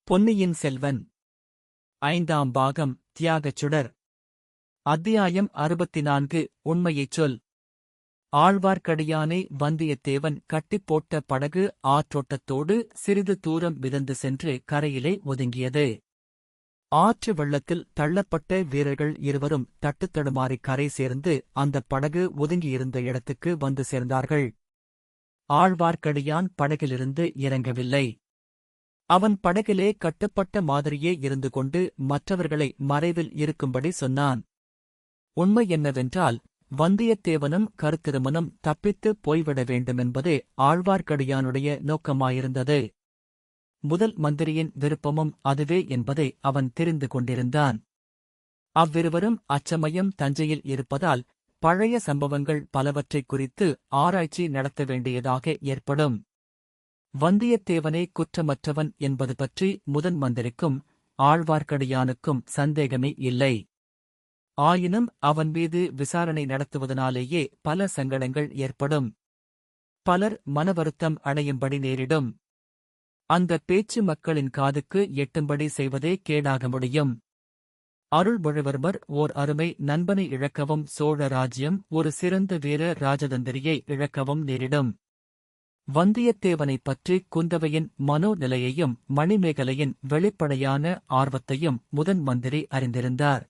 பொன்னியின் செல்வன் ஐந்தாம் பாகம் தியாகச் சுடர். அத்தியாயம் 64. உண்மையைச் சொல். ஆழ்வார்க்கடியானை வந்தியத்தேவன் கட்டிப் போட்ட படகு ஆற்றோட்டத்தோடு சிறிது தூரம் மிதந்து சென்று கரையிலே ஒதுங்கியது. ஆற்று வெள்ளத்தில் தள்ளப்பட்ட வீரர்கள் இருவரும் தட்டுத்தடுமாறி கரை சேர்ந்து அந்தப் படகு ஒதுங்கியிருந்த இடத்துக்கு வந்து சேர்ந்தார்கள். ஆழ்வார்க்கடியான் படகிலிருந்து இறங்கவில்லை. அவன் படகிலே கட்டுப்பட்ட மாதிரியே இருந்து கொண்டு மற்றவர்களை மறைவில் இருக்கும்படி சொன்னான். உண்மை என்னவென்றால், வந்தியத்தேவனும் கருத்திருமனும் தப்பித்துப் போய்விட வேண்டுமென்பதே ஆழ்வார்க்கடியானுடைய நோக்கமாயிருந்தது. முதல் மந்திரியின் விருப்பமும் அதுவே என்பதை அவன் தெரிந்து கொண்டிருந்தான். அவ்விருவரும் அச்சமயம் தஞ்சையில் இருப்பதால் பழைய சம்பவங்கள் பலவற்றைக் குறித்து ஆராய்ச்சி நடத்த வேண்டியதாக ஏற்படும். வந்தியத்தேவனே குற்றமற்றவன் என்பது பற்றி முதன் மந்திரிக்கும் ஆழ்வார்க்கடியானுக்கும் சந்தேகமே இல்லை. ஆயினும் அவன் மீது விசாரணை நடத்துவதனாலேயே பல சங்கடங்கள் ஏற்படும். பலர் மனவருத்தம் அடையும்படி நேரிடும். அந்த பேச்சு மக்களின் காதுக்கு எட்டும்படி செய்வதே கேடாக முடியும். அருள்மொழிவர்மர் ஓர் அருமை நண்பனை இழக்கவும் சோழ ராஜ்யம் ஒரு சிறந்த வீர ராஜதந்திரியை இழக்கவும் நேரிடும். வந்தியத்தேவனைப் பற்றி குந்தவையின் மனோநிலையையும் மணிமேகலையின் வெளிப்படையான ஆர்வத்தையும் முதன் மந்திரி அறிந்திருந்தார்.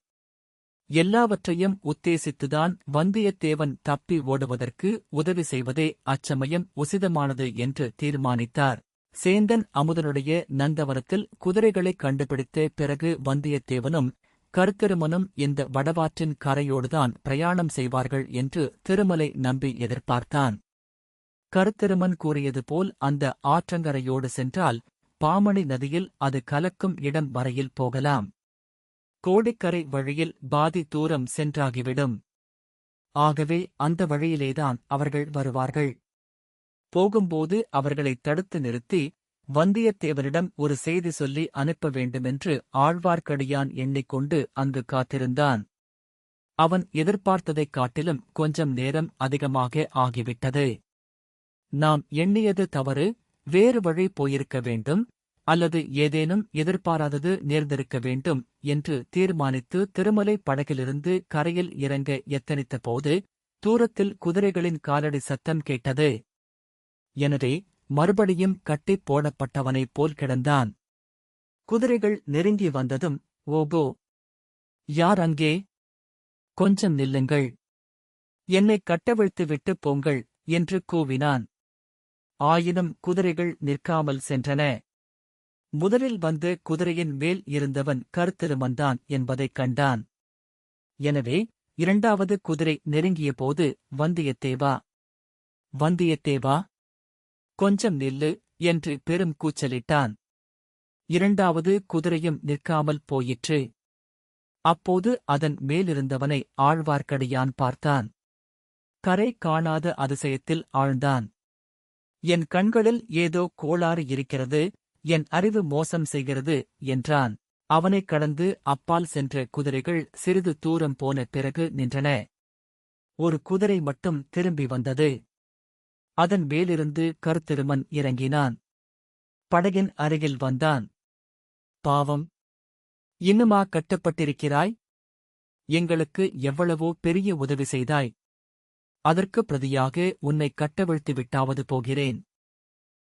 எல்லாவற்றையும் உத்தேசித்துதான் வந்தியத்தேவன் தப்பி ஓடுவதற்கு உதவி செய்வதே அச்சமயம் உசிதமானது என்று தீர்மானித்தார். சேந்தன் அமுதனுடைய நந்தவனத்தில் குதிரைகளைக் கண்டுபிடித்த பிறகு வந்தியத்தேவனும் கருத்திருமனும் இந்த வடவாற்றின் கரையோடுதான் பிரயாணம் செய்வார்கள் என்று திருமலை நம்பி எதிர்பார்த்தான். கருத்திருமன் கூறியது போல் அந்த ஆற்றங்கரையோடு சென்றால் பாமணி நதியில் அது கலக்கும் இடம் வரையில் போகலாம். கோடிக்கரை வழியில் பாதி தூரம் சென்றாகிவிடும். ஆகவே அந்த வழியிலேதான் அவர்கள் வருவார்கள். போகும்போது அவர்களை தடுத்து நிறுத்தி வந்தியத்தேவனிடம் ஒரு செய்தி சொல்லி அனுப்ப வேண்டுமென்று ஆழ்வார்க்கடியான் எண்ணிக்கொண்டு அங்கு காத்திருந்தான். அவன் எதிர்பார்த்ததைக் காட்டிலும் கொஞ்சம் நேரம் அதிகமாக ஆகிவிட்டது. நாம் எண்ணியது தவறு, வேறு வழி போயிருக்க வேண்டும், அல்லது ஏதேனும் எதிர்பாராதது நேர்ந்திருக்க வேண்டும் என்று தீர்மானித்து திருமலை படகிலிருந்து கரையில் இறங்க எத்தனித்த போது தூரத்தில் குதிரைகளின் காலடி சத்தம் கேட்டது. எனவே மறுபடியும் கட்டிப் போடப்பட்டவனைப் போல் கிடந்தான். குதிரைகள் நெருங்கி வந்ததும், ஓகோ, யார் அங்கே? கொஞ்சம் நில்லுங்கள், என்னை கட்டவிழ்த்து விட்டு போங்கள் என்று கூவினான். ஆயினும் குதிரைகள் நிற்காமல் சென்றன. முதலில் வந்து குதிரையின் மேல் இருந்தவன் கருத்திருமன்தான் என்பதைக் கண்டான். எனவே இரண்டாவது குதிரை நெருங்கியபோது, வந்தியத்தேவா, வந்தியத்தேவா, கொஞ்சம் நில்லு என்று பெரும் கூச்சலிட்டான். இரண்டாவது குதிரையும் நிற்காமல் போயிற்று. அப்போது அதன் மேலிருந்தவனை ஆழ்வார்க்கடியான் பார்த்தான். கரை காணாத அதிசயத்தில் ஆழ்ந்தான். என் கண்களில் ஏதோ கோளாறு இருக்கிறது, என் அறிவு மோசம் செய்கிறது என்றான். அவனைக் கடந்து அப்பால் சென்ற குதிரைகள் சிறிது தூரம் போன பிறகு நின்றன. ஒரு குதிரை மட்டும் திரும்பி வந்தது. அதன் மேலிருந்து கருத்திருமன் இறங்கினான். படகின் அருகில் வந்தான். பாவம், இன்னுமா கட்டப்பட்டிருக்கிறாய்? எங்களுக்கு எவ்வளவோ பெரிய உதவி செய்தாய். அதற்கு பிரதியாக உன்னை கட்டவிழ்த்து விட்டாவது போகிறேன்.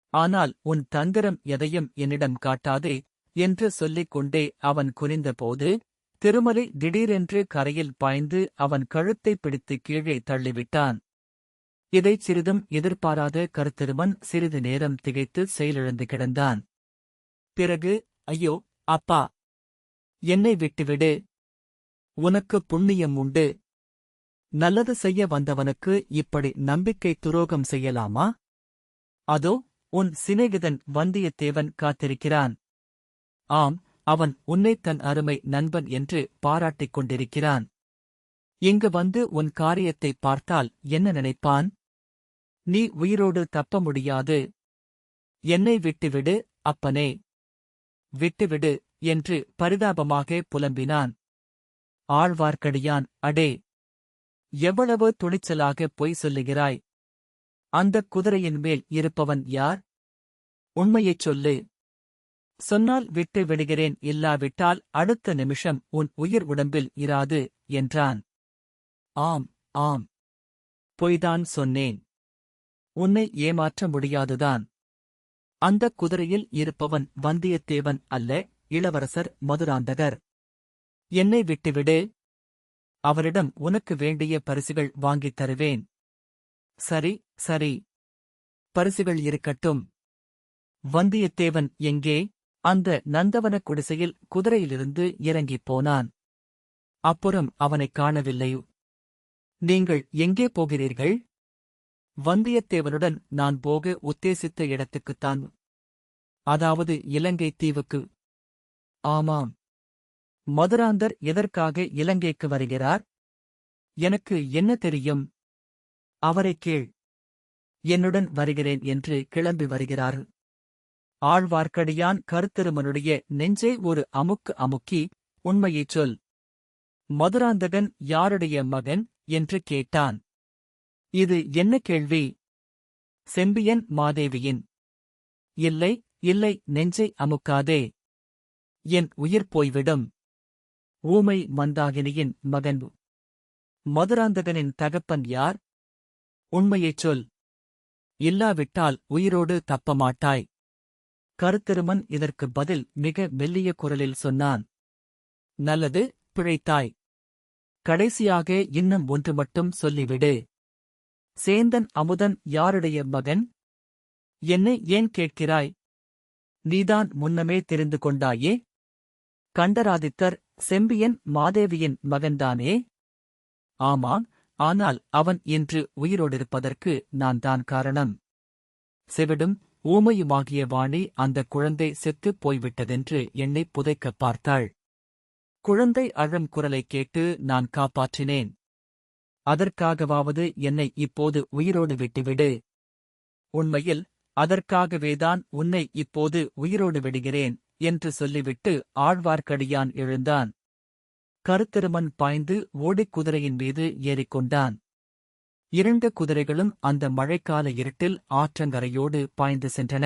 ஆனால் உன் தந்திரம் எதையும் என்னிடம் காட்டாதே என்று சொல்லிக் கொண்டே அவன் குனிந்தபோது திருமலை திடீரென்று கரையில் பாய்ந்து அவன் கழுத்தைப் பிடித்து கீழே தள்ளிவிட்டான். இதைச் சிறிதும் எதிர்பாராத கருத்திருமன் சிறிது நேரம் திகைத்து செயலிழந்து கிடந்தான். பிறகு, ஐயோ, அப்பா, என்னை விட்டுவிடு, உனக்கு புண்ணியம் உண்டு. நல்லது செய்ய வந்தவனுக்கு இப்படி நம்பிக்கை துரோகம் செய்யலாமா? அதோ உன் சிநேகிதன் வந்தியத்தேவன் காத்திருக்கிறான். ஆம், அவன் உன்னை தன் அருமை நண்பன் என்று பாராட்டிக் கொண்டிருக்கிறான். இங்கு வந்து உன் காரியத்தைப் பார்த்தால் என்ன நினைப்பான்? நீ உயிரோடு தப்ப முடியாது. என்னை விட்டுவிடு அப்பனே, விட்டுவிடு என்று பரிதாபமாக புலம்பினான். ஆழ்வார்க்கடியான், அடே, எவ்வளவு துணிச்சலாக பொய் சொல்லுகிறாய்? அந்தக் குதிரையின் மேல் இருப்பவன் யார்? உண்மையைச் சொல்லு. சொன்னால் விட்டு விடுகிறேன், இல்லாவிட்டால் அடுத்த நிமிஷம் உன் உயிர் உடம்பில் இராது என்றான். ஆம், ஆம். பொய்தான் சொன்னேன். உன்னை ஏமாற்ற முடியாதுதான். அந்தக் குதிரையில் இருப்பவன் வந்தியத்தேவன் அல்ல, இளவரசர் மதுராந்தகர். என்னை விட்டுவிடு. அவரிடம் உனக்கு வேண்டிய பரிசுகள் வாங்கித் தருவேன். சரி, சரி. பரிசுகள் இருக்கட்டும். வந்தியத்தேவன் எங்கே? அந்த நந்தவனக் குடிசையில் குதிரையிலிருந்து இறங்கிப் போனான். அப்புறம் அவனைக் காணவில்லை. நீங்கள் எங்கே போகிறீர்கள்? வந்தியத்தேவனுடன் நான் போக உத்தேசித்த இடத்துக்குத்தான். அதாவது இலங்கை தீவுக்கு. ஆமாம். மதுராந்தர் எதற்காக இலங்கைக்கு வருகிறார்? எனக்கு என்ன தெரியும்? அவரைக் கேள். என்னுடன் வருகிறேன் என்று கிளம்பி வருகிறார். ஆழ்வார்க்கடியான் கருத்திருமனுடைய நெஞ்சை ஒரு அமுக்கு அமுக்கி, உண்மையைச் சொல். மதுராந்தகன் யாருடைய மகன் என்று கேட்டான். இது என்ன கேள்வி? செம்பியன் மாதேவியின். இல்லை, இல்லை, நெஞ்சை அமுக்காதே. என் உயிர் போய்விடும். ஊமை மந்தாகினியின் மகன். மதுராந்தகனின் தகப்பன் யார்? உண்மையைச் சொல். இல்லாவிட்டால் உயிரோடு தப்பமாட்டாய். கருத்திருமன் இதற்கு பதில் மிக மெல்லிய குரலில் சொன்னான். நல்லது, பிழைத்தாய். கடைசியாக இன்னும் ஒன்று மட்டும் சொல்லிவிடு. சேந்தன் அமுதன் யாருடைய மகன்? என்னை ஏன் கேட்கிறாய்? நீதான் முன்னமே தெரிந்து கொண்டாயே. கண்டராதித்தர் செம்பியன் மாதேவியின் மகன்தானே? ஆமாம், ஆனால் அவன் இன்று உயிரோடிருப்பதற்கு நான் தான் காரணம். செவிடும் ஊமையுமாகிய வாணி அந்தக் குழந்தை செத்துப் போய்விட்டதென்று என்னைப் புதைக்கப் பார்த்தாள். குழந்தை அழும் குரலைக் கேட்டு நான் காப்பாற்றினேன். அதற்காகவாவது என்னை இப்போது உயிரோடு விட்டுவிடு. உண்மையில் அதற்காகவேதான் உன்னை இப்போது உயிரோடு விடுகிறேன் என்று சொல்லிவிட்டு ஆழ்வார்க்கடியான் எழுந்தான். கருத்திருமன் பாய்ந்து ஓடிக் குதிரையின் மீது ஏறிக்கொண்டான். 2 குதிரைகளும் அந்த மழைக்கால இருட்டில் ஆற்றங்கரையோடு பாய்ந்து சென்றன.